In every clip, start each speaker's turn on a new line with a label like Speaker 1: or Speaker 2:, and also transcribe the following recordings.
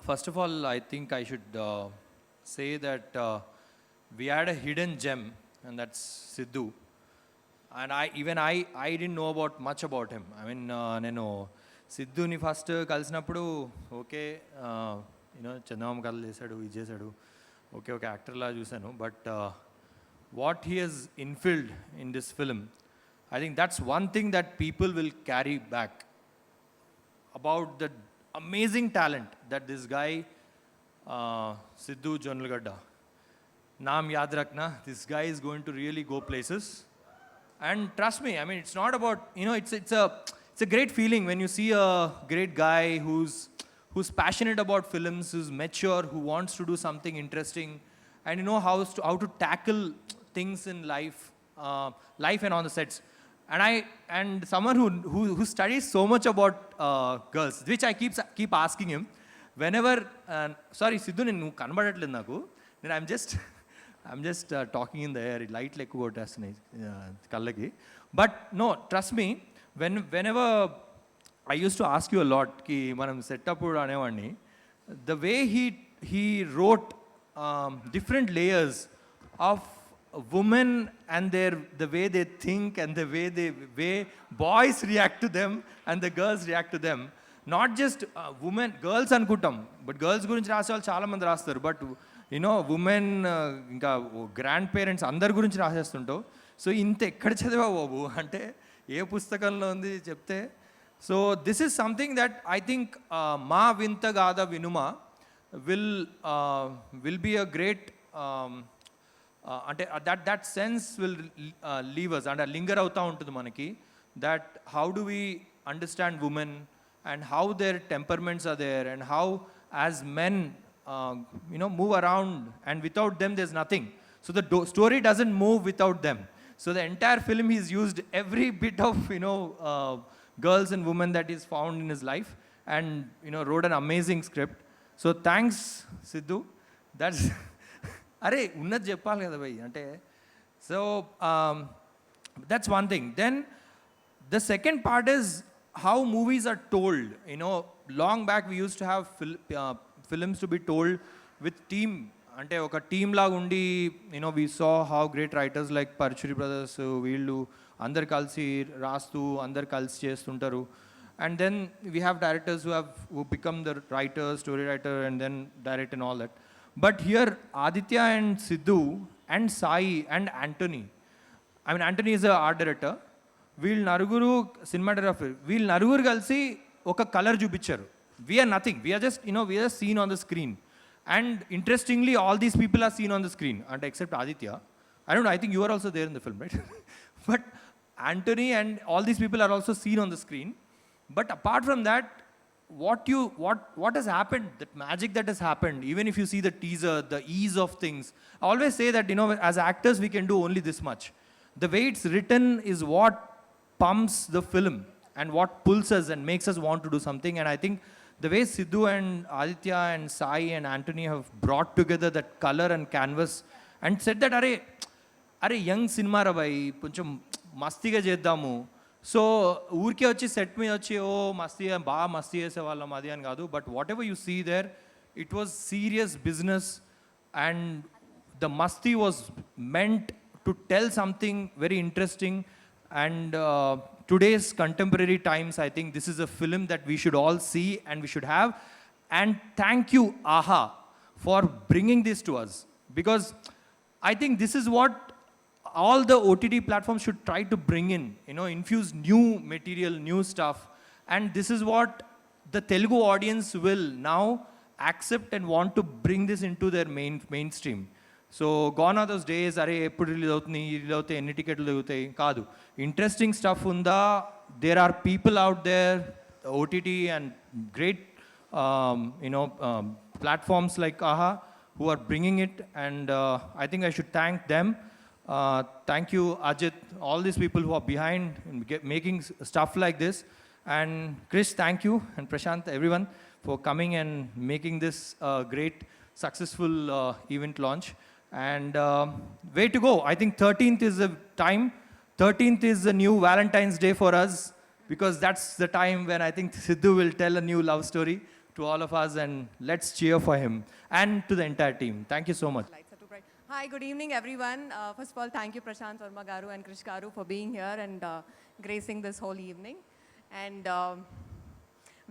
Speaker 1: First of all, I think I should say that we had a hidden gem, and that's Sidhu. And I didn't know about much about him. I mean, నేను సిద్ధుని first కలిసినప్పుడు okay you know Chandamama Kathalu చేశాడు, ఇది చేశాడు, okay ఒక యాక్టర్లా చూశాను. But what he has infield in this film, I think that's one thing that people will carry back about the amazing talent that this guy, Sidhu Jonalgadda, naam yaad rakhna, this guy is going to really go places. And trust me, I mean, it's not about, you know, it's a great feeling when you see a great guy who's passionate about films, who's mature, who wants to do something interesting, and you know how to tackle things in life, life and on the sets. And someone who studies so much about girls, which I keep asking him whenever. Sorry, Sidhu, నేను కనబడట్లేదు నాకు. నేను I'm just talking in the air. Light ఎక్కువ కొట్టేస్తున్నాయి కళ్ళకి. But no, trust me. Whenever I used to ask you a lot, ki మనం set అప్పుడు అనేవాడిని, the way he wrote different layers of women and the way they think and the way boys react to them and the girls react to them. Not just women, girls అనుకుంటాం, but girls గురించి రాసే వాళ్ళు చాలామంది రాస్తారు. But you know women ఇంకా grand parents అందరి గురించి రాసేస్తుంటావు. So ఇంత ఎక్కడ చదివావు బాబు అంటే ఏ పుస్తకంలో ఉంది చెప్తే. So this is something that I think మా వింత గాథ వినుమ విల్ బీ అ గ్రేట్ అంటే that sense will leave us and linger అవుతూ ఉంటుంది మనకి. that how do we understand women and how their temperaments are there and how as men you know move around, and without them there's nothing. So the story doesn't move without them. So the entire film he's used every bit of you know girls and women that is found in his life, and you know wrote an amazing script. So thanks Sidhu. That's అరే ఉన్నది చెప్పాలి కదా భయ్ అంటే. So that's one thing. Then the second part is how movies are told. You know long back we use to have films to be told with team, అంటే ఒక team లాగా ఉండి you know we saw how great writers like Paruchuri brothers, వీళ్ళు అందరు కలిసి రాస్తూ అందరు కలిసి చేస్తుంటారు. And then we have directors who become the writer, story writer, and then direct and all that. But here, Aditya and Sidhu and Sai and Anthony, I mean, Anthony is a art director. వీళ్ళు నలుగురు cinematographer, వీళ్ళు నలుగురు కలిసి ఒక colour చూపించారు. We are nothing, we are just you know we are seen on the screen. And interestingly all these people are seen on the screen, అంటే except Aditya. I don't know, I think you are also there in the film, right? But Anthony and all these people are also seen on the screen. But apart from that, what has happened, that magic that has happened, even if you see the teaser, the ease of things. I always say that, you know, as actors we can do only this much. The way it's written is what pumps the film and what pulls us and makes us want to do something. And I think the way Sidhu and Aditya and Sai and Anthony have brought together that color and canvas and said that are young cinema ra bhai కొంచెం మస్తీగా చేద్దాము. So ఊరికే వచ్చి set మీద వచ్చి ఓ మస్తీ బాగా మస్తీ చేసేవాళ్ళం అది అని కాదు. But whatever you see there, it was serious business, and the మస్తీ was meant to tell something very interesting. And today's contemporary times, I think this is a film that we should all see and we should have. And thank you Aha for bringing this to us, because I think this is what all the OTT platforms should try to bring in, you know, infuse new material, new stuff. And this is what the Telugu audience will now accept and want to bring this into their mainstream. So gone are those days, are eppudu release avutundi, release avute enni టికెట్లు దొరుకుతాయి కాదు. Interesting stuff ఉందా, there are people out there, OTT and great you know platforms like AHA who are bringing it, and I think I should thank them. Thank you Ajit, all these people who are behind making stuff like this. And Chris, thank you, and Prashant, everyone for coming and making this great successful event launch. And way to go. I think 13th is the time. 13th is the new Valentine's Day for us, because that's the time when I think Sidhu will tell a new love story to all of us, and let's cheer for him and to the entire team. Thank you so much.
Speaker 2: Lights are too bright. Hi, good evening, everyone. First of all, thank you, Prashant Verma Garu and Krish Garu, for being here and gracing this whole evening. And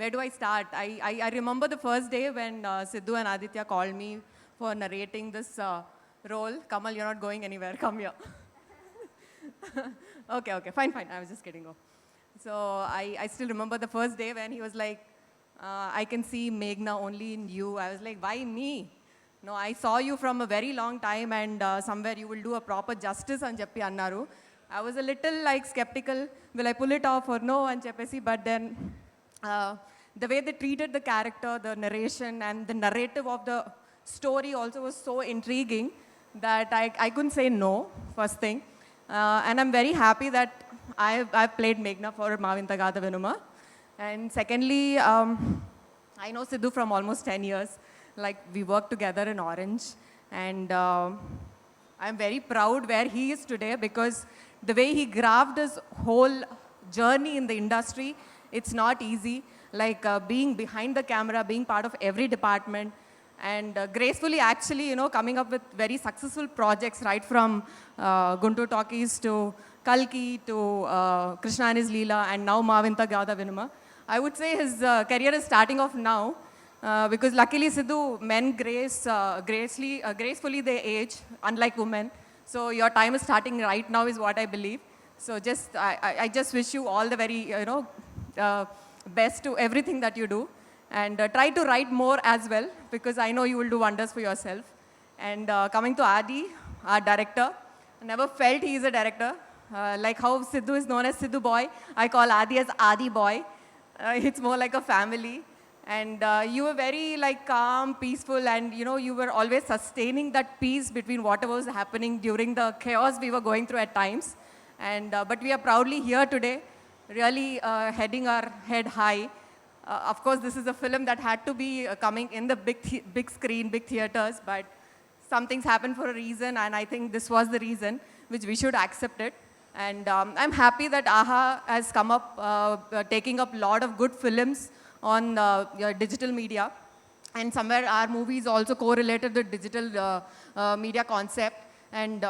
Speaker 2: where do I start? I remember the first day when Sidhu and Aditya called me for narrating this role. Kamal, you're not going anywhere. Come here. Okay, fine. I was just kidding. Oh. So I still remember the first day when he was like, I can see Meghna only in you. I was like, why me? No, I saw you from a very long time, and somewhere you will do a proper justice on Jappi Annaru. I was a little like skeptical, will I pull it off or no and Cheppesi, but then the way they treated the character, the narration and the narrative of the story also was so intriguing that I couldn't say no, first thing. And I'm very happy that I've played Meghna for Maavinta Gada Vinuma. And secondly, I know Sidhu from almost 10 years. Like, we worked together in Orange. And I'm very proud where he is today, because the way he graphed his whole journey in the industry, it's not easy. Like being behind the camera, being part of every department, and gracefully actually, coming up with very successful projects, right from Guntur Talkies to Kalki to Krishna and his Leela, and now Maavinta Gada Vinuma. I would say his career is starting off now, because luckily Sidhu, men gracefully they age, unlike women. So your time is starting right now is what I believe. So I just wish you all the very, best to everything that you do. And try to write more as well, because I know you will do wonders for yourself. And coming to Adi, our director, I never felt he is a director. Like how Sidhu is known as Sidhu Boy, I call Adi as Adi Boy. It's more like a family. And you were very like calm, peaceful, and you were always sustaining that peace between whatever was happening during the chaos we were going through at times. And but we are proudly here today, really heading our head high. Of course, this is a film that had to be coming in the big screen, big theaters, but some things happen for a reason, and I think this was the reason, which we should accept it. And I'm happy that AHA has come up, taking up a lot of good films on digital media. And somewhere our movies also correlated with digital media concept. And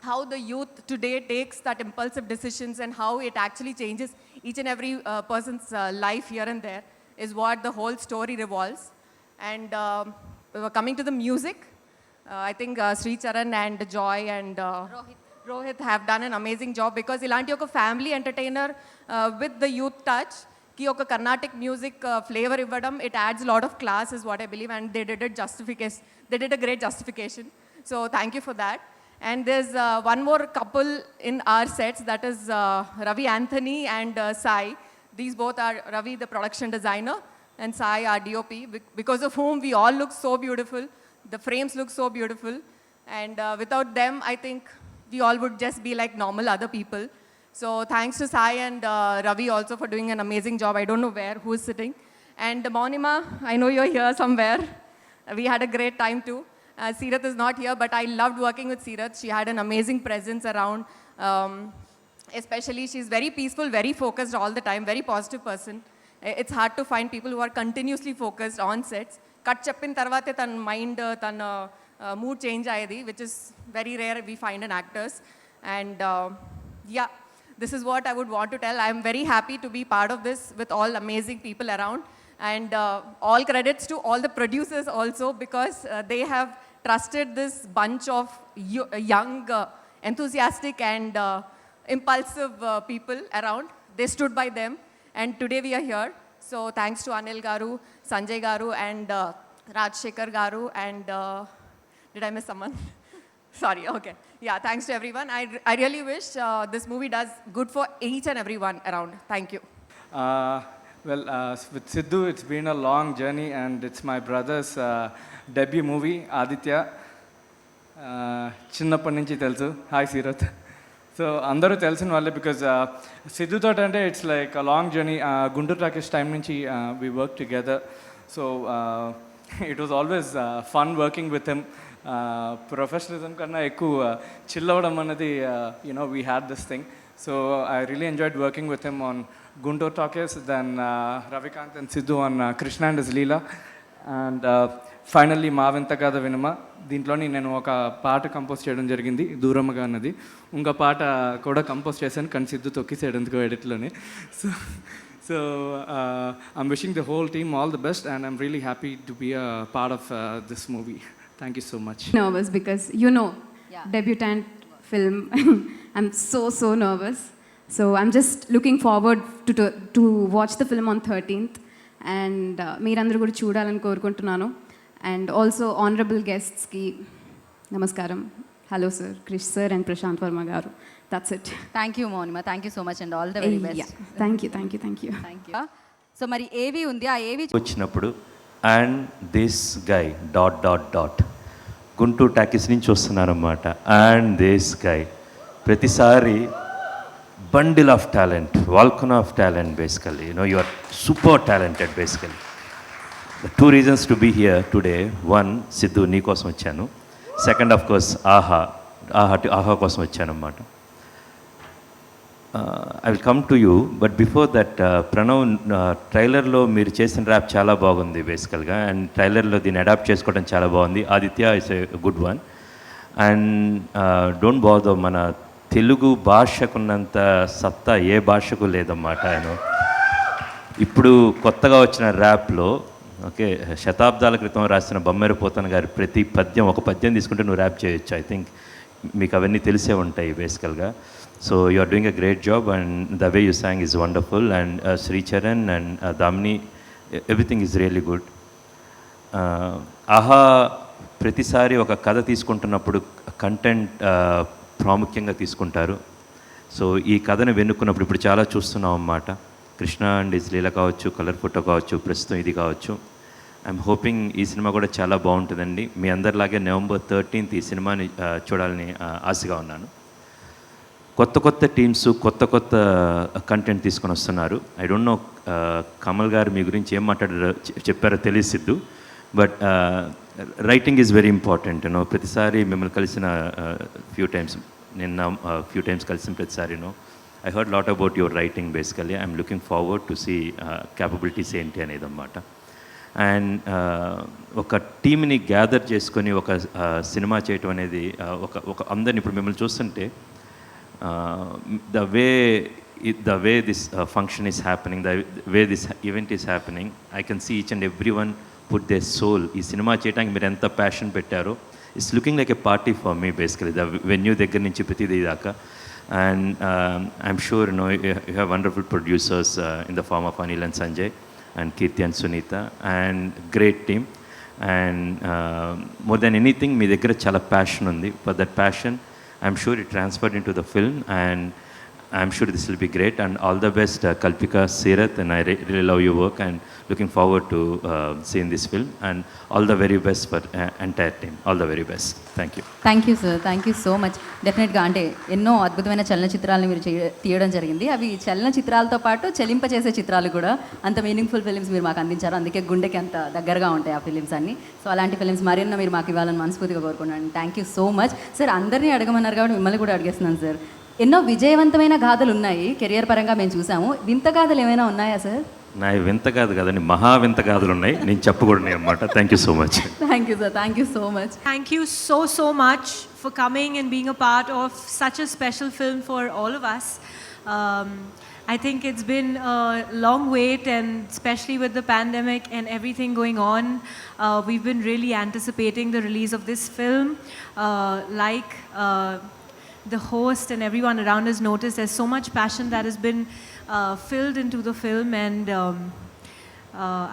Speaker 2: how the youth today takes that impulsive decisions and how it actually changes each and every person's life here and there is what the whole story revolves. And coming to the music, I think Sri Charan and Joy and Rohit have done an amazing job, because ilanti oka family entertainer with the youth touch, ki oka Carnatic music flavor ivvadam, it adds a lot of class is what I believe, and they did a great justification. So thank you for that. And there's one more couple in our sets, that is Ravi Anthony and Sai. These both are Ravi, the production designer, and Sai, our DOP, because of whom we all look so beautiful. The frames look so beautiful. And without them, I think we all would just be like normal other people. So thanks to Sai and Ravi also for doing an amazing job. I don't know who is sitting. And Monima, I know you're here somewhere. We had a great time too. Seerath is not here, but I loved working with Seerath. She had an amazing presence around. Especially, she's very peaceful, very focused all the time, very positive person. It's hard to find people who are continuously focused on sets. Cut chappin tarvate tan mind, tan mood change ayedi, which is very rare we find in actors. And yeah, this is what I would want to tell. I'm very happy to be part of this with all amazing people around. And all credits to all the producers also, because they have trusted this bunch of young, enthusiastic and impulsive people around. They stood by them, and today we are here. So thanks to Anil Garu, Sanjay Garu, and Rajshekhar Garu, and did I miss someone? Sorry, okay. Yeah, thanks to everyone. I really wish this movie does good for each and everyone around. Thank you.
Speaker 3: With Sidhu, it's been a long journey, and it's my brother's debut movie, Aditya. చిన్నప్పటి నుంచి తెలుసు. Hi Seerat. So అందరూ తెలిసిన వాళ్ళే, because సిద్ధుతో అంటే it's like a long journey. Guntur Talkies time నుంచి we work together. So it was always fun working with him. Professionalism కన్నా ఎక్కువ చిల్ అవ్వడం అనేది, we had this thing. So I really enjoyed working with him on Guntur Talkies, then Ravikant and Sidhu on Krishna and his Leela, and finally మా వింత కథ వినమా దీంట్లోని నేను ఒక పాట కంపోజ్ చేయడం జరిగింది దూరముగా అన్నది ఇంకో పాట కూడా కంపోజ్ చేశాను కానీ సిద్ధు తొక్కిసాడు ఎందుకో ఎడిట్లోనే so so I'm wishing the whole team all the best and I'm really happy to be a part of this movie thank you so much
Speaker 4: Nervous because debutant film. I'm so nervous. So I'm just looking forward to watch the film on 13th and మీరందరూ కూడా చూడాలని కోరుకుంటున్నాను. And also honorable guests ki namaskaram. Hello sir, Krish sir and Prashant Verma garu. That's it.
Speaker 5: Thank you, Monima. Thank you so much and all the very best.
Speaker 4: Yeah. Thank you.
Speaker 5: Thank you. So మరి ఏవి ఉంది ఆ ఏవి
Speaker 6: వచ్చినప్పుడు and this guy ... Guntur talkies నుంచి వస్తున్నారన్నమాట and this guy ప్రతిసారి bundle of talent volcano of talent basically you are super talented basically The two reasons to be here today, one, Sidhu, నీ కోసం వచ్చాను. సెకండ్, ఆఫ్ కోర్స్, ఆహా కోసం వచ్చాను అన్నమాట. I will come to you, but before that Pranav, ట్రైలర్లో మీరు చేసిన ర్యాప్ చాలా బాగుంది బేసికల్గా, అండ్ ట్రైలర్లో దీన్ని అడాప్ట్ చేసుకోవడం చాలా బాగుంది. Aditya is a good one. And don't bother, మన తెలుగు భాషకున్నంత సత్తా ఏ భాషకు లేదన్నమాట. ఇప్పుడు కొత్తగా వచ్చిన ర్యాప్లో ఓకే, శతాబ్దాల క్రితం రాసిన బొమ్మెర పోతన గారి ప్రతి పద్యం, ఒక పద్యం తీసుకుంటే నువ్వు ర్యాప్ చేయొచ్చు. ఐ థింక్ మీకు అవన్నీ తెలిసే ఉంటాయి బేసికల్గా. So you are doing a great job and the way you sang is wonderful. And Sricharan and Damini, everything is really good. ఆహా ప్రతిసారి ఒక కథ తీసుకుంటున్నప్పుడు కంటెంట్ ప్రాముఖ్యంగా తీసుకుంటారు. సో ఈ కథను వెనుక్కున్నప్పుడు ఇప్పుడు చాలా చూస్తున్నాం అన్నమాట. కృష్ణ అండ్ ఇస్ లీల కావచ్చు, కలర్ ఫోటో కావచ్చు, ప్రస్తుతం ఇది కావచ్చు. ఐఎమ్ హోపింగ్ ఈ సినిమా కూడా చాలా బాగుంటుందండి. మీ అందరిలాగే November 13th ఈ సినిమాని చూడాలని ఆశగా ఉన్నాను. కొత్త టీమ్స్, కొత్త కంటెంట్ తీసుకొని వస్తున్నారు. ఐ డోంట్ నో కమల్ గారు మీ గురించి ఏం మాట్లాడారో చెప్పారో తెలిసిద్దు, but writing is very important. ప్రతిసారి మిమ్మల్ని కలిసిన ఫ్యూ టైమ్స్ కలిసిన ప్రతిసారి I heard a lot about your writing basically. I'm looking forward to see capabilities ఏంటి అనేది అన్నమాట. అండ్ ఒక టీమ్ని గ్యాదర్ చేసుకొని ఒక సినిమా చేయటం అనేది ఒక అందరిని ఇప్పుడు మిమ్మల్ని చూస్తుంటే the way this function is happening, the way this event is happening, I can see each and everyone put their soul. ఈ సినిమా చేయడానికి మీరు ఎంత ప్యాషన్ పెట్టారో, it's looking like a party for me basically, the venue దగ్గర నుంచి ప్రతిదీ దాకా. And I'm sure you have wonderful producers in the form of Anil and Sanjay and Kirti and Sunita, and great team. And more than anything, మీ దగ్గర చాలా passion ఉంది. For that passion, I'm sure it transferred into the film, and I'm sure this will be great. And all the best, Kalpika, Sirath, and I really love your work and looking forward to seeing this film. And all the very best for entire team. All the very best. Thank you.
Speaker 5: Thank you sir, thank you so much. డెఫినెట్గా అంటే ఎన్నో అద్భుతమైన చలనచిత్రాలను మీరు తీయడం జరిగింది. అవి చలనచిత్రాలతో పాటు చెలింపచేసే చిత్రాలు కూడా, అంత మీనింగ్ఫుల్ ఫిలిమ్స్ మీరు మాకు అందించారు. అందుకే గుండెకి అంత దగ్గరగా ఉంటాయి ఆ ఫిలిమ్స్ అన్ని. సో అలాంటి ఫిలిమ్స్ మరెన్నో మీరు మాకు ఇవ్వాలని మనస్ఫూర్తిగా కోరుకున్నాను. Thank you so much sir. అందరినీ అడగమన్నారు కాబట్టి మిమ్మల్ని కూడా అడిగేస్తున్నాను సార్. ఎన్నో విజయవంతమైన గాథలు ఉన్నాయి కెరియర్ పరంగా, మేము చూసాము. వింత గాథలు ఏమైనా ఉన్నాయా సార్?
Speaker 6: నా వింత కాదు కదండి, మహా వింత గాథలు ఉన్నాయి, నేను చెప్పకూడదు అన్నమాట. Thank you so much.
Speaker 5: Thank you sir, thank you so much.
Speaker 7: Thank you so much for coming and being a part of such a special film for all of us. I think it's been a long wait, and especially with the pandemic and everything going on, we've been really anticipating the release of this film. The host and everyone around us noticed, there's so much passion that has been filled into the film, and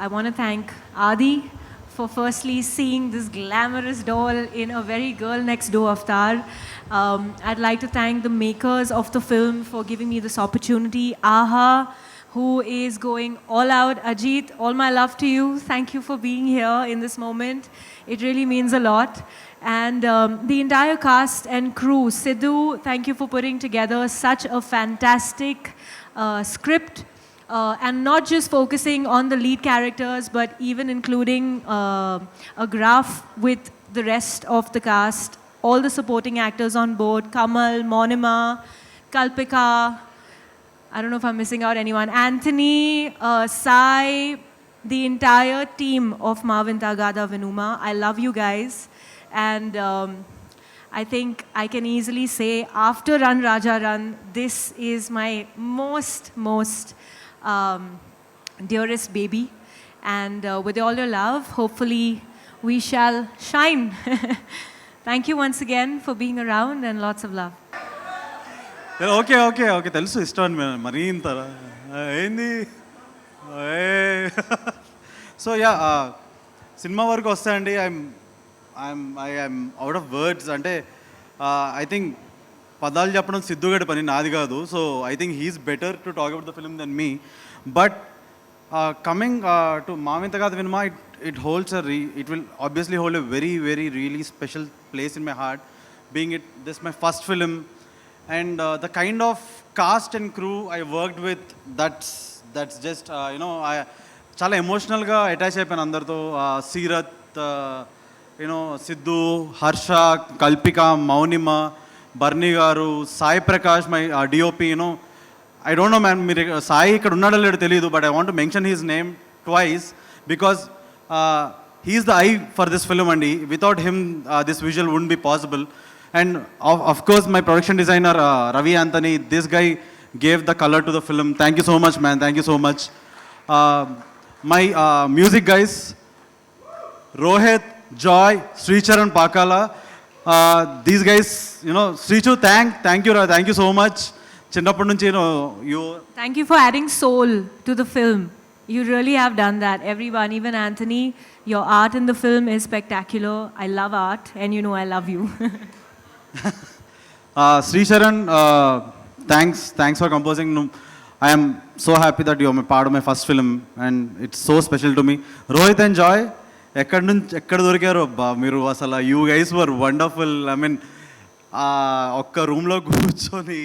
Speaker 7: I want to thank Adi for firstly seeing this glamorous doll in a very girl next door avatar. I'd like to thank the makers of the film for giving me this opportunity. Aha, who is going all out. Ajit, all my love to you. Thank you for being here in this moment. It really means a lot. And the entire cast and crew. Sidhu, thank you for putting together such a fantastic script. And not just focusing on the lead characters, but even including a graph with the rest of the cast, all the supporting actors on board, Kamal, Monima, Kalpika. I don't know if I'm missing out anyone. Anthony, Sai, the entire team of Marvin Tagada Vinuma. I love you guys. And I think I can easily say after Run Raja Run, this is my most dearest baby. And with all your love, hopefully we shall shine. Thank you once again for being around and lots of love.
Speaker 8: Okay okay okay తెలుసు ఇష్టం అని మరీ ఇంతరా ఏంది so yeah cinema వరకు వస్తాయండి I'm out of words అంటే I think పదాలు చెప్పడం సిద్ధుగడి పని నాది కాదు so I think he's better to talk about the film then me but coming to Marvin Tagada Vinuma, it holds it will obviously hold a very, very, really special place in my heart, being this my first film, and the kind of cast and crew I worked with, that's just చాలా ఎమోషనల్గా attach అయిపోయాను అందరితో. సీరత్, సిద్ధు, హర్ష, కల్పిక, మౌనిమ, బర్నీ గారు, Sai Prakash, my DOP, I don't know, man, మీరు సాయి ఇక్కడ ఉన్నాడో లేదో తెలియదు, but I want to mention his name twice because he's the eye for this film అండి. Without him this visual would be possible. And of course my production designer Ravi Anthony, this guy gave the colour to the film. Thank you so much, man, thank you so much. My music guys, Rohit, Joy, Sricharan Pakala, these guys, Srichu, thank you so much. చిన్నప్పటి నుంచి
Speaker 7: Thank you for adding soul to the film. You really have done that. Everyone, even Anthony, your art in the film is spectacular. I love art, and I love you.
Speaker 8: Sri Sharan, thanks for composing. I am so happy that you are part of my first film, and it's so special to me. Rohit and Joy, ఎక్కడ దొరికారు అబ్బా మీరు అసలు. You guys were wonderful. I mean ఒక్క రూమ్లో కూర్చొని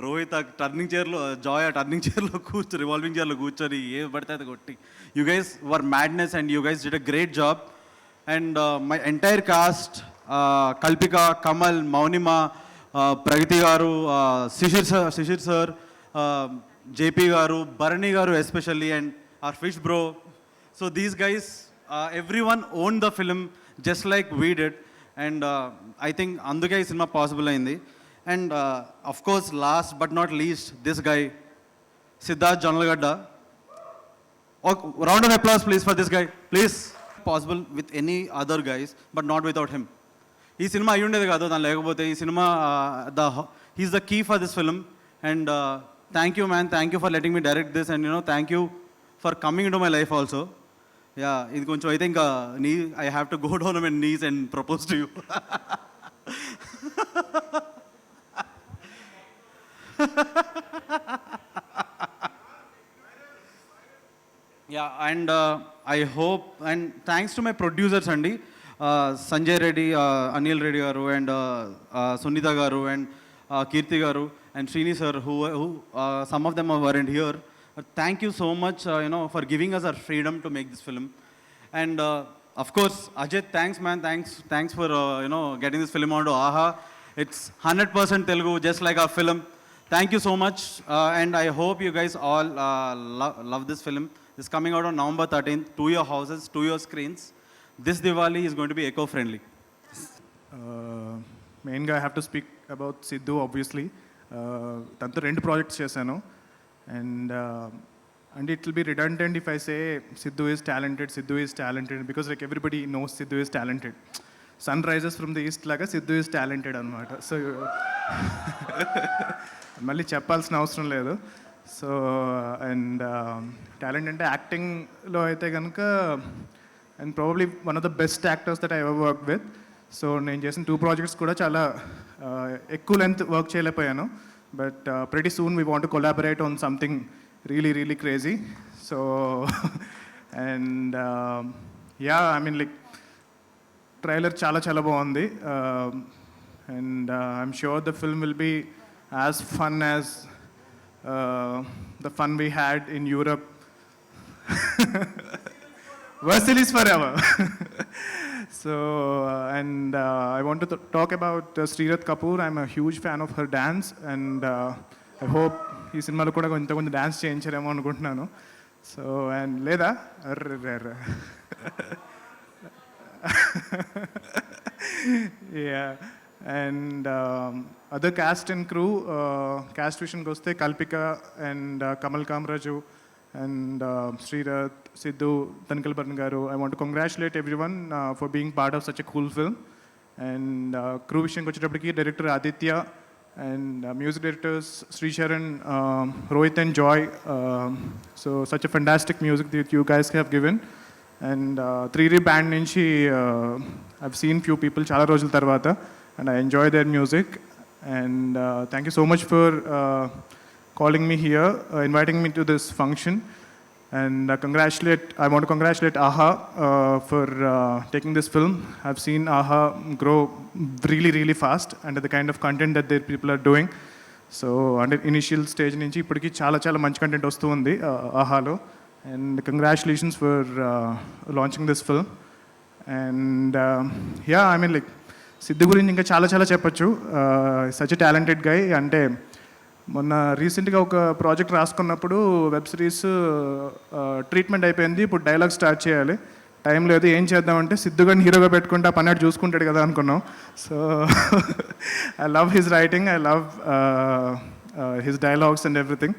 Speaker 8: Rohit turning చైర్లో, Joy ఆ టర్నింగ్ చైర్లో రివాల్వింగ్ చైర్లో కూర్చొని ఏ పడితే అది కొట్టి, you guys were madness and you guys did a great job. And my entire cast, Kalpika, Kamal, Mounima, Pragathi గారు, శిశిర్ సార్, జేపీ గారు, భరణి గారు especially, and our fish bro. So these guys, everyone owned the film just like we did. And I think అందుకే ఈ cinema possible అయింది. And of course last but not least, this guy Siddharth Jonnalagadda. Round of applause please for this guy, please. Possible with any other guys but not without him. ఈ cinema అయ్యి ఉండేది కాదు దాని లేకపోతే. ఈ cinema he's the key for this film. And thank you, man, thank you for letting me direct this. And thank you for coming to my life also. Yeah, ఇది కొంచెం అయితే ఇంకా I have to go down my knees and propose to you. Yeah, and I hope, and thanks to my producers అండి, సంజయ్ రెడ్డి, అనిల్ రెడ్డి గారు, and Sunitha గారు, and కీర్తి గారు, and Srini sir, who some of them weren't here. Thank you so much, for giving us our freedom to make this film. And of course, Ajit, thanks, man. Thanks for getting this film onto AHA. It's 100% Telugu, just like our film. Thank you so much, and I hope you guys all love this film. It's coming out on November 13th to your houses, to your screens. This Diwali is going to be eco-friendly.
Speaker 9: మెయిన్గా I have to speak about Siddhu. Obviously తనతో 2 projects చేశాను. And it will be redundant if I say Sidhu is talented, because like everybody knows Sidhu is talented. Sun rises from the east laga Sidhu is talented anamata. So malli cheppalsina avasaram ledu. So and talent ante acting lo aithe ganaka, and probably one of the best actors that I ever worked with. So నేను చేసిన 2 projects కూడా చాలా ఎక్కువ length work చేయలేకపోయాను. But pretty soon we want to collaborate on something really, really crazy. So, and yeah, I mean, like, trailer chala baagundi. And I'm sure the film will be as fun as the fun we had in Europe. Versailles forever. So, and I want to talk about Srirat Kapoor. I'm a huge fan of her dance, and I hope ఈ సినిమాలో కూడా కొంచెం dance చేయించారేమో అనుకుంటున్నాను. So and లేదా array yeah. And other cast and crew, cast విషయానికి వస్తే Kalpika and Kamal Kamaraju and Srirath, Sidhu, Tankal Barn garu. I want to congratulate everyone for being part of such a cool film. And crew విషయానికి వచ్చేటప్పటికి director Aditya and music directors Sri Sharan, Rohit and Joy. So such a fantastic music that you guys have given. And 3D band నుంచి I've seen few people చాలా రోజుల తర్వాత and I enjoy their music. And thank you so much for calling me here, inviting me to this function. And I want to congratulate AHA for taking this film. I've seen AHA grow really, really fast under the kind of content that their people are doing. So under initial stage నుంచి ఇప్పటికి చాలా మంచి content వస్తూ ఉంది ఆహాలో. And congratulations for launching this film. And yeah, I mean like Siddhu గురించి ఇంకా చాలా చెప్పచ్చు. సచ్ ఎ టాలెంటెడ్ గై. అంటే మొన్న రీసెంట్గా ఒక ప్రాజెక్ట్ రాసుకున్నప్పుడు వెబ్ సిరీస్ ట్రీట్మెంట్ అయిపోయింది, ఇప్పుడు డైలాగ్ స్టార్ట్ చేయాలి, టైం లేదు, ఏం చేద్దామంటే సిద్ధు గారిని హీరోగా పెట్టుకుంటే ఆ పన్నెట్ చూసుకుంటాడు కదా అనుకున్నాం. So I love his writing, I love his dialogues and everything.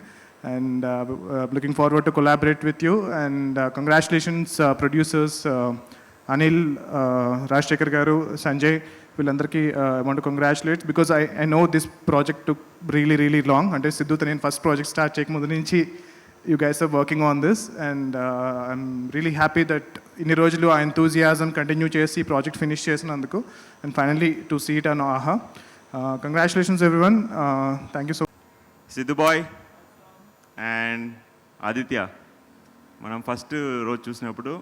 Speaker 9: And looking forward to collaborate with you. And congratulations producers Anil, Rajshekhar garu, Sanjay, వీళ్ళందరికీ I want to congratulate because I know this project took really long. అంటే సిద్ధుతో నేను first project start చేయకముందు నుంచి you guys are working on this. And I'm really happy that ఇన్ని రోజులు ఆ enthusiasm continue చేసి project finish చేసినందుకు and finally to see it on AHA. Congratulations everyone. Thank you so much.
Speaker 10: Siddhu బాయ్ and Aditya, మనం first రోజు చూసినప్పుడు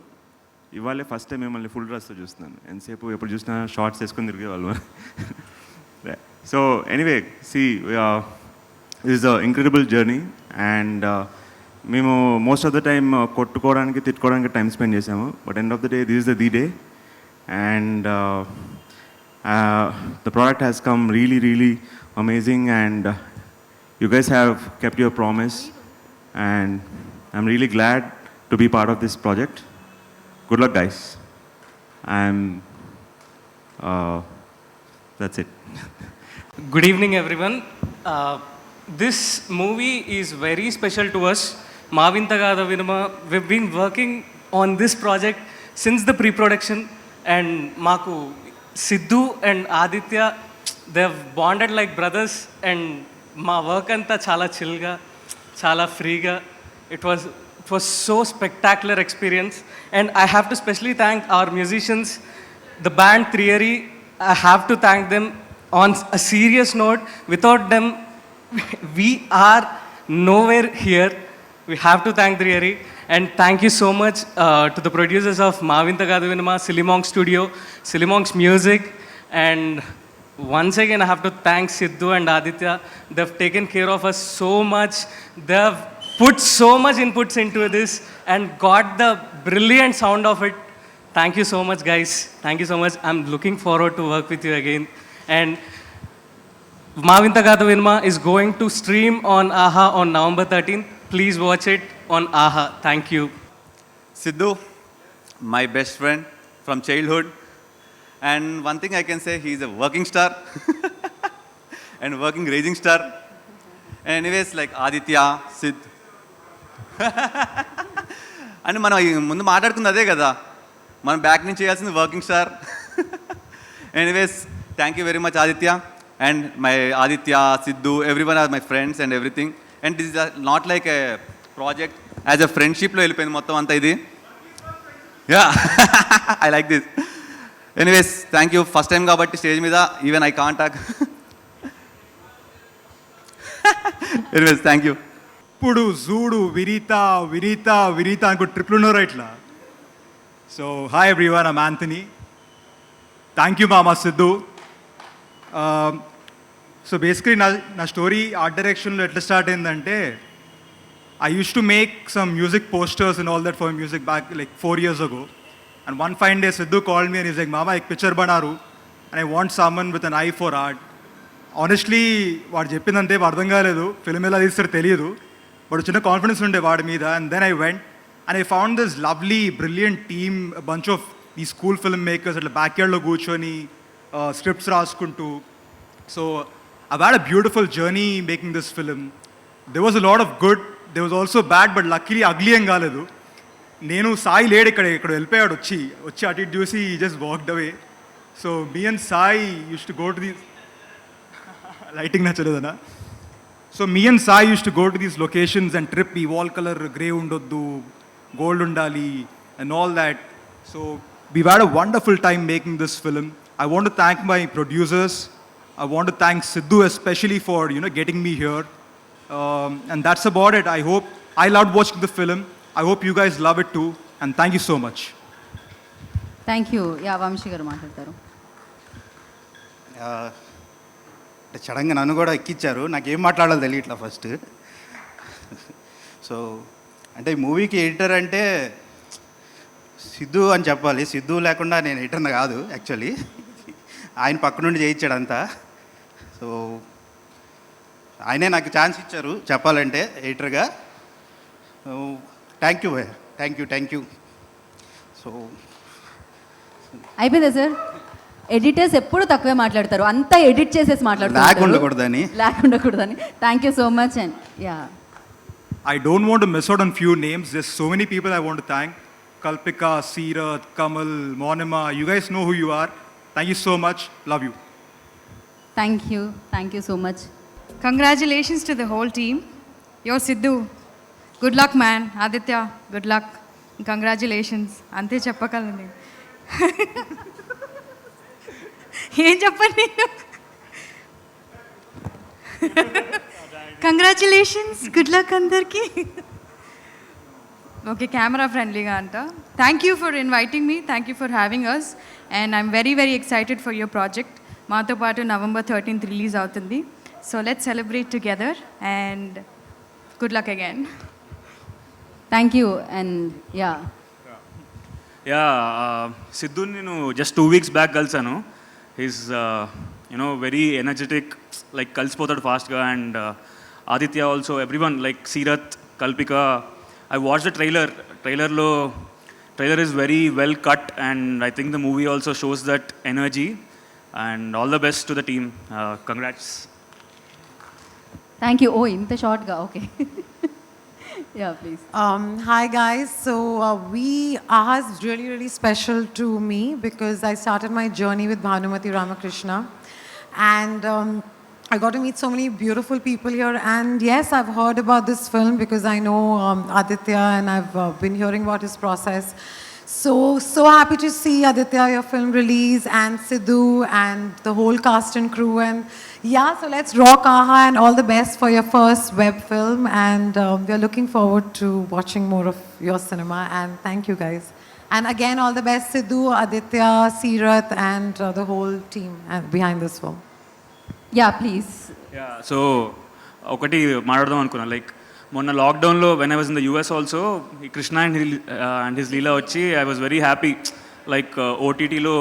Speaker 10: ఇవాళే ఫస్ట్ టైం మిమ్మల్ని ఫుల్ డ్రెస్తో చూస్తున్నాను. ఎంతసేపు ఎప్పుడు చూసినా షార్ట్స్ వేసుకొని తిరిగేవాళ్ళు. So anyway this is a incredible journey. And మేము మోస్ట్ ఆఫ్ ద టైమ్ కొట్టుకోవడానికి తిట్టుకోవడానికి టైం స్పెండ్ చేసాము. But end of the day this is the the day. And the product has come really amazing. And you guys have kept your promise. And I'm really glad to be part of this project. Good luck, guys. That's it.
Speaker 11: Good evening, everyone. This movie is very special to us. Maavintagada Vinama, we've been working on this project since the pre-production. And Maku, Sidhu and Aditya, they've bonded like brothers. And మా work అంతా చాలా చిల్గా, చాలా ఫ్రీగా. It was so spectacular experience. And I have to specially thank our musicians, the band Theory. I have to thank them on a serious note. Without them we are nowhere here. We have to thank Theory. And thank you so much to the producers of Maa Vintha Gaadha Vinuma, Silly Monks Studio, Silly Monks Music. And once again, I have to thank Sidhu and Aditya. They've taken care of us so much. They've put so much inputs into this and got the brilliant sound of it. Thank you so much, guys. Thank you so much. I'm looking forward to work with you again. And Maavintagada Vinama is going to stream on AHA on November 13th. Please watch it on AHA. Thank you.
Speaker 8: Sidhu, my best friend from childhood. And one thing I can say, he's a working star and working raging star. And anyways, like Aditya, Sid. And మనం ముందు మాట్లాడుకుంది అదే కదా, మనం back నుంచి చేయాల్సింది working star. Anyways, thank you very much Aditya. And my Aditya, Siddhu, everyone are my friends and everything. And this is not like a project, as a ఫ్రెండ్షిప్లో వెళ్ళిపోయింది మొత్తం అంతా ఇది. Yeah, I like this. Anyways, thank you. First time కాబట్టి stage మీద even I can't talk. Anyways, thank you.
Speaker 12: ఇప్పుడు జూడు వినీత వినీత వినీత అనుకో ట్రిపుల్ ఉన్నారా ఇట్లా. So hi everyone, I'm Anthony. Thank you మామా సిద్ధు. సో బేసికలీ నా స్టోరీ ఆర్ట్ డైరెక్షన్లో ఎట్లా స్టార్ట్ అయిందంటే, I used to make some music posters and all that for music back like 4 years ago. And one fine day, Sidhu called me and he's like, Mama, ek picture bana rahu, and I want someone with an eye for art. Honestly వాడు చెప్పిందంటే అర్థం కాలేదు, film ఎలా తీస్తారో తెలియదు, but చిన్న confidence ఉండే వాడి మీద. And then I went and I found this lovely brilliant team, bunch of ఈ స్కూల్ ఫిల్మ్ మేకర్స్ అట్లా బ్యాక్యార్డ్లో కూర్చొని స్క్రిప్ట్స్ రాసుకుంటూ. So I've had a beautiful journey making this film. There was a lot of good, there was also bad, but luckily ugly ఏం కాలేదు. నేను సాయి లేడు ఇక్కడ వెళ్ళిపోయాడు, వచ్చి అటు ఇటు చూసి just walked away. So me and Sai use to go to the lighting నచ్చలేదనా. So me and Sai use to go to these locations and trip. ఈ వాల్ కలర్ గ్రే ఉండొద్దు, గోల్డ్ ఉండాలి and all that. So we've had a wonderful time making this film. I want to thank my producers. I want to thank Sidhu especially for getting me here, and that's about it. I loved watching the film. I hope you guys love it too, and thank you so much.
Speaker 5: Thank you. Yeah Vamshi garu మాట్లాడతారు.
Speaker 13: అంటే సడన్గా నన్ను కూడా ఎక్కిచ్చారు, నాకేం మాట్లాడాలో తెలియట్లా first. So అంటే ఈ మూవీకి ఎడిటర్ అంటే సిద్ధు అని చెప్పాలి. సిద్ధు లేకుండా నేను ఎడిటర్ని కాదు యాక్చువల్లీ, ఆయన పక్క నుండి చేయించాడు అంతా. సో ఆయనే నాకు ఛాన్స్ ఇచ్చారు చెప్పాలంటే ఎడిటర్గా. Thank you thank you. So
Speaker 5: అయిపోయిందా సార్? ఎడిటర్స్ ఎప్పుడు తక్కువే మాట్లాడతారు, అంతా ఎడిట్ చేసేసి మాట్లాడతారు,
Speaker 13: లాగ్ ఉండకూడదని.
Speaker 5: Thank you so much. And yeah,
Speaker 12: I don't want to miss out on few names. There's so many people I want to thank. Kalpika, Seerath, Kamal, Monima, you guys know who you are. Thank you so much. Love you.
Speaker 5: Thank you so much.
Speaker 14: Congratulations to the whole team. Yo Sidhu, good luck man. Aditya, good luck. Congratulations. అంతే చెప్పగలను. ఏం చెప్పండి. Congratulations, good luck అందరికీ. Okay, camera ఫ్రెండ్లీగా అంట. Thank you for inviting me, thank you for having us, and I'm very very excited for your project. మాతో పాటు November 13th release అవుతుంది. So let's celebrate together and good luck again.
Speaker 5: Thank you. And yeah
Speaker 10: సిద్ధుని నేను just 2 weeks back కలిసాను. He's very energetic, like కలిసిపోతాడు ఫాస్ట్గా. And Aditya also, everyone like Seerat, Kalpika. I watched the trailer is very well cut, and I think the movie also shows that energy, and all the best to the team. Congrats.
Speaker 5: Thank you. ఓ ఇంత షార్ట్గా, okay. Yeah please.
Speaker 15: Hi guys, so Aha is really special to me because I started my journey with Bhanumati Ramakrishna, and I got to meet so many beautiful people here. And yes, I've heard about this film because I know Aditya, and I've been hearing about his process. So happy to see Aditya, your film release, and Sidhu and the whole cast and crew. And yeah, so let's rock Aha, and all the best for your first web film. And we are looking forward to watching more of your cinema. And thank you guys. And again, all the best Sidhu, Aditya, Seerath, and the whole team behind this film.
Speaker 5: Yeah please.
Speaker 10: So ఒకటి మాట్లాడదాం అనుకున్నా. Like మొన్న లాక్డౌన్లో when I was in the US also, ఈ Krishna and his లీలా వచ్చి I was very happy. Like ఓటీటీలో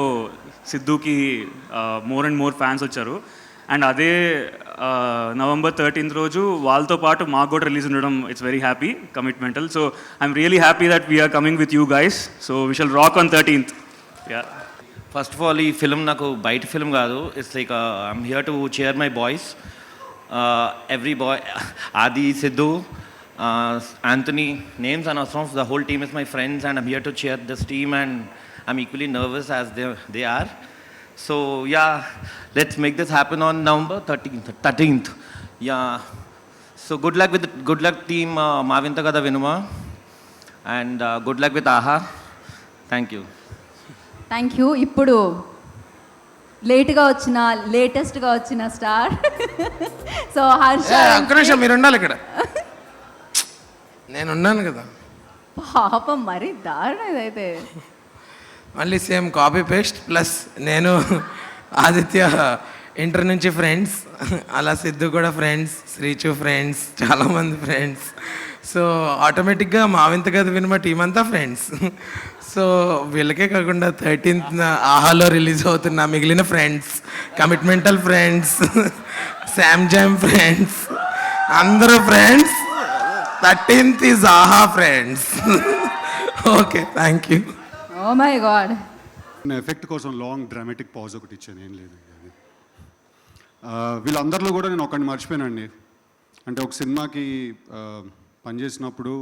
Speaker 10: సిద్ధుకి more and more fans వచ్చారు. And అదే November 13th రోజు వాళ్ళతో పాటు మాకు కూడా రిలీజ్ ఉండడం, it's very happy, Commitmental. So I'm really happy that we are coming with you guys. So we shall rock on 13th. Yeah,
Speaker 16: first of all ఈ film నాకు బయట ఫిల్మ్ కాదు. It's like I'm here to cheer my boys, every boy, Adi, Sidhu, Anthony, names and songs. The whole team is my friends, and I'm here to cheer this team, and I'm equally nervous as they are. So yeah, let's make this happen on November 13th. Yeah, so good luck team Mavinta Kada Vinuma, and good luck with Aha. Thank you.
Speaker 5: Thank you. ఇప్పుడు లేటెస్ట్గా వచ్చిన star. So Harsha.
Speaker 17: ఒక్క నిమిషం మీరు ఉండాలి ఇక్కడ, నేను ఉన్నాను కదా.
Speaker 5: పాపం మరి దారుణం ఇదైతే.
Speaker 17: మళ్ళీ సేమ్ కాపీ పేస్ట్. ప్లస్ నేను ఆదిత్య ఇంటర్ నుంచి ఫ్రెండ్స్, అలా సిద్ధు కూడా ఫ్రెండ్స్, శ్రీచు ఫ్రెండ్స్, చాలామంది ఫ్రెండ్స్. సో ఆటోమేటిక్గా మావింత కథ వినిమ టీం అంతా ఫ్రెండ్స్. సో వీళ్ళకే కాకుండా 13th ఆహాలో రిలీజ్ అవుతున్న మిగిలిన friends, Commitmental friends, Sam Jam friends, అందరూ friends. 13th is Aha friends. Okay, thank you.
Speaker 5: Oh my god.
Speaker 18: నేను ఎఫెక్ట్ కోసం లాంగ్ డ్రామాటిక్ పాజ్ ఒకటి ఇచ్చాను, ఏం లేదు. వీళ్ళందరిలో కూడా నేను ఒకరిని మర్చిపోయానండి. అంటే ఒక సినిమాకి పనిచేసినప్పుడు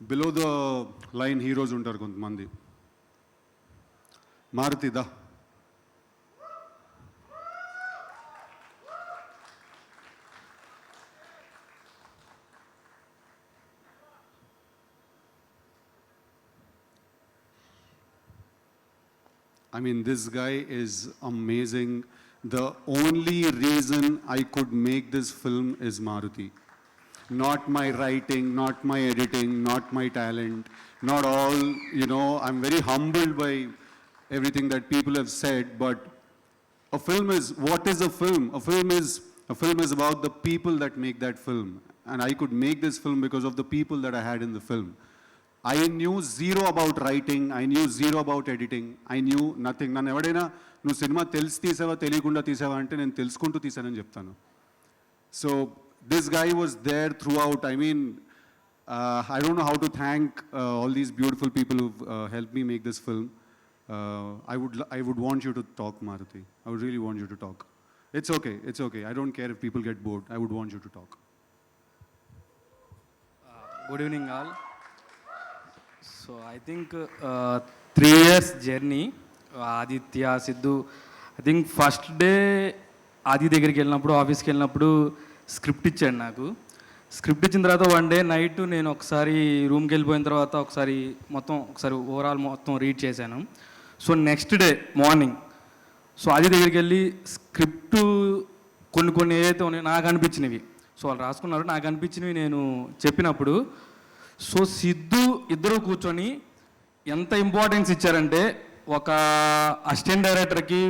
Speaker 18: బిలో ద లైన్ హీరోస్ ఉంటారు కొంతమంది. మారుతిదా I mean, this guy is amazing. The only reason I could make this film is Maruti. Not my writing, not my editing, not my talent, not all, you know, I'm very humbled by everything that people have said, but a film is, what is a film? A film is about the people that make that film. And I could make this film because of the people that I had in the film. I knew zero about writing, I knew zero about editing, I knew nothing. నన్ను ఎవడైనా నువ్వు cinema తెలిసి తీసావా తెలియకుండా తీసావా అంటే నేను తెలుసుకుంటూ తీసానని చెప్తాను. So this guy was there throughout. I mean, I don't know how to thank all these beautiful people who've helped me make this film. I would want you to talk, Maruti. I would really want you to talk. It's okay. I don't care if people get bored. I would want you to talk.
Speaker 3: Good evening all. So I think 3 years journey, Aditya, Siddhu. I think first day ఆది దగ్గరికి వెళ్ళినప్పుడు, ఆఫీస్కి వెళ్ళినప్పుడు script ఇచ్చాడు నాకు. Script ఇచ్చిన తర్వాత 1 day night నేను ఒకసారి రూమ్కి వెళ్ళిపోయిన తర్వాత ఒకసారి ఓవరాల్ మొత్తం రీడ్ చేశాను. So next day morning so ఆది దగ్గరికి వెళ్ళి స్క్రిప్ట్ కొన్ని ఏదైతే ఉన్నాయో నాకు అనిపించినవి, సో వాళ్ళు రాసుకున్నారు, నాకు అనిపించినవి నేను చెప్పినప్పుడు సో సిద్ధు ఇద్దరు కూర్చొని ఎంత ఇంపార్టెన్స్ ఇచ్చారంటే, ఒక అసిస్టెంట్ డైరెక్టర్కి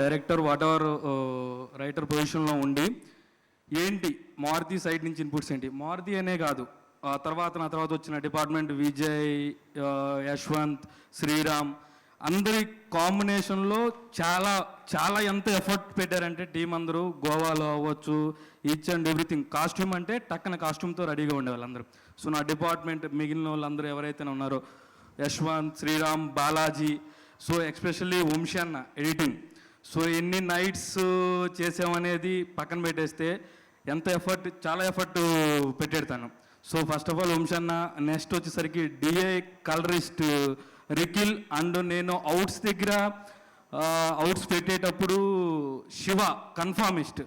Speaker 3: డైరెక్టర్ వాట్ ఎవర్ రైటర్ పొజిషన్లో ఉండి ఏంటి మారుతి సైడ్ నుంచి ఇన్పుట్స్ ఏంటి, మారుతి అనే కాదు నా తర్వాత వచ్చిన డిపార్ట్మెంట్ విజయ్, యశ్వంత్, శ్రీరామ్ అందరి కాంబినేషన్లో చాలా ఎంత ఎఫర్ట్ పెట్టారంటే టీం అందరూ. గోవాలో అవ్వచ్చు, ఈచ్ అండ్ ఎవ్రీథింగ్. కాస్ట్యూమ్ అంటే టక్కన కాస్ట్యూమ్తో రెడీగా ఉండేవాళ్ళు అందరూ. సో నా డిపార్ట్మెంట్ మిగిలిన వాళ్ళందరూ ఎవరైతే ఉన్నారో యశ్వంత్, శ్రీరామ్, బాలాజీ, సో ఎస్పెషల్లీ వంశీ అన్న ఎడిటింగ్. సో ఎన్ని నైట్స్ చేసామనేది పక్కన పెట్టేస్తే చాలా ఎఫర్ట్ పెట్టాడు తను. So first of all Vamshi అన్న. నెక్స్ట్ వచ్చేసరికి డిఏ కలరిస్ట్ రికిల్ అండ్ నేను అవుట్స్ పెట్టేటప్పుడు Shiva conformist.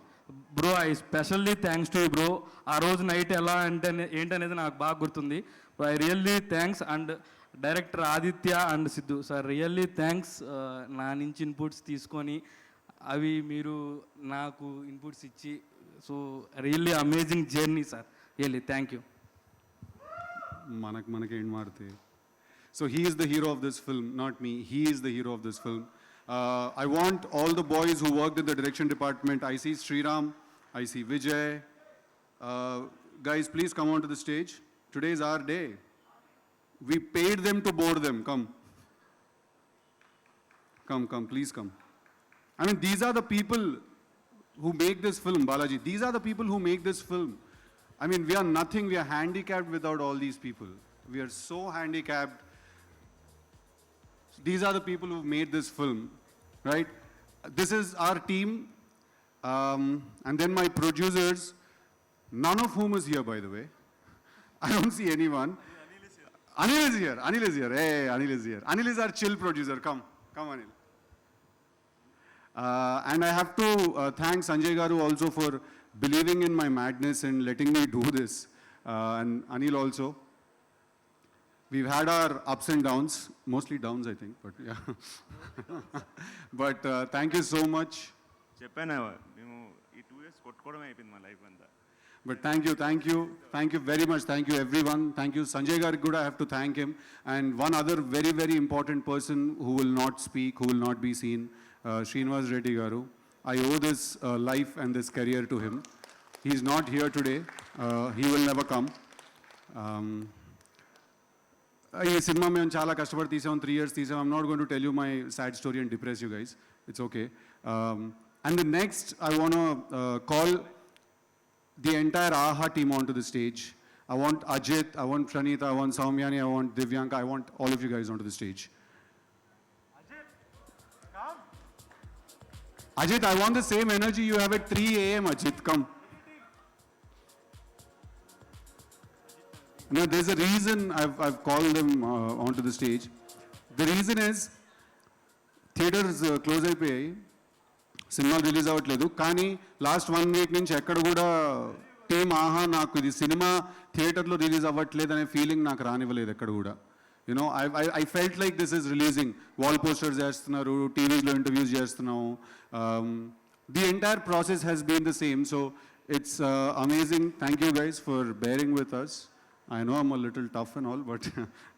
Speaker 3: Bro I specially thanks to you bro. ఆ రోజు నైట్ ఎలా అంటే ఏంటనేది నాకు బాగా గుర్తుంది. I really thanks. And director Aditya and Siddhu sir really thanks. నా నుంచి ఇన్పుట్స్ తీసుకొని అవి మీరు నాకు ఇన్పుట్స్ ఇచ్చి, so really amazing journey sir. Really thank you.
Speaker 18: మనకేం మారుతాయి. So he is the hero of this film, not me. He is the hero of this film. I want all the boys who worked in the direction department. I see Sriram, I see Vijay. Guys, please come onto the stage. Today is our day. We paid them to board them. Come, please come. I mean, these are the people who make this film, Balaji. These are the people who make this film. I mean, we are nothing. We are handicapped without all these people. We are so handicapped. These are the people who made this film, right? This is our team. And then my producers, none of whom is here, by the way. I don't see anyone. Anil is here. Hey, Anil is here. Anil is our chill producer. Come, Anil. And I have to thank Sanjay Garu also for believing in my madness and letting me do this. And Anil also. We've had our ups and downs, mostly downs, I think, but yeah. But thank you so much.
Speaker 10: చెప్పాను మేము ఈ 2 years కొట్టుకోవడమే అయిపోయింది మా life అంతా.
Speaker 18: But thank you very much. Thank you everyone. Thank you Sanjay Garguda. I have to thank him. And one other very, very important person who will not speak, who will not be seen, Srinivas Reddy Garu. I owe this life and this career to him. He is not here today. He will never come. ఈ cinema మేము చాలా కష్టపడి తీసాం, 3 years తీసాం. I'm not going to tell you my sad story and depress you guys. It's okay. And the next, I want to call the entire AHA team onto the stage. I want Ajit, I want Pranita, I want Saumyani, I want Divyanka, I want all of you guys onto the stage. Ajit, I want the same energy you have at 3 a.m. Ajit, come. Now, there's a reason I've called them onto the stage. The reason is, theaters close అయిపోయాయి, సినిమాలు release అవ్వట్లేదు, కానీ last 1 week నుంచి ఎక్కడ కూడా team ఆహా నాకు ఇది సినిమా థియేటర్లో రిలీజ్ అవ్వట్లేదు అనే ఫీలింగ్ నాకు రానివ్వలేదు ఎక్కడ కూడా. You know I felt like this is releasing. Wall posters చేస్తున్నారు, టీవీలో ఇంటర్వ్యూస్ చేస్తున్నాము. The entire process has been the same. So it's amazing. Thank you guys for bearing with us. I know I'm a little tough and all, but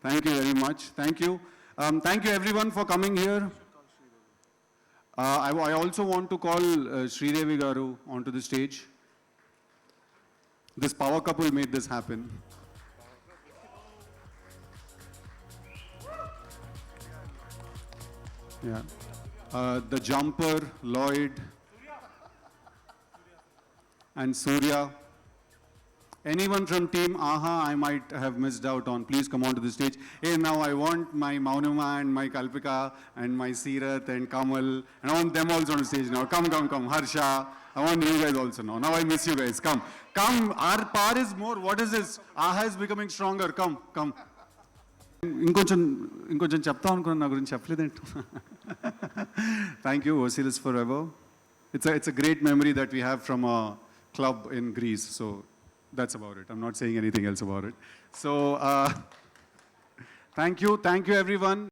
Speaker 18: thank you very much. Thank you. Thank you everyone for coming here. I also want to call Sridevi Garu onto the stage. This power couple made this happen. Yeah. The jumper, Lloyd, and Surya. Anyone from Team AHA I might have missed out on, please come onto the stage. Hey, now I want my Maunama and my Kalpika and my Seerath and Kamal, and I want them also on the stage now. Come, come, come. Harsha, I want you guys also now. Now I miss you guys. Come, come. Our power is more. What is this? AHA is becoming stronger. Come, come. ఇంకొంచెం చెప్తా అనుకున్నాను, నా గురించి చెప్పలేదంట. Thank you, Osiris Forever. It's a great memory that we have from a club in Greece. So that's about it. I'm not saying anything else about it. So thank you everyone.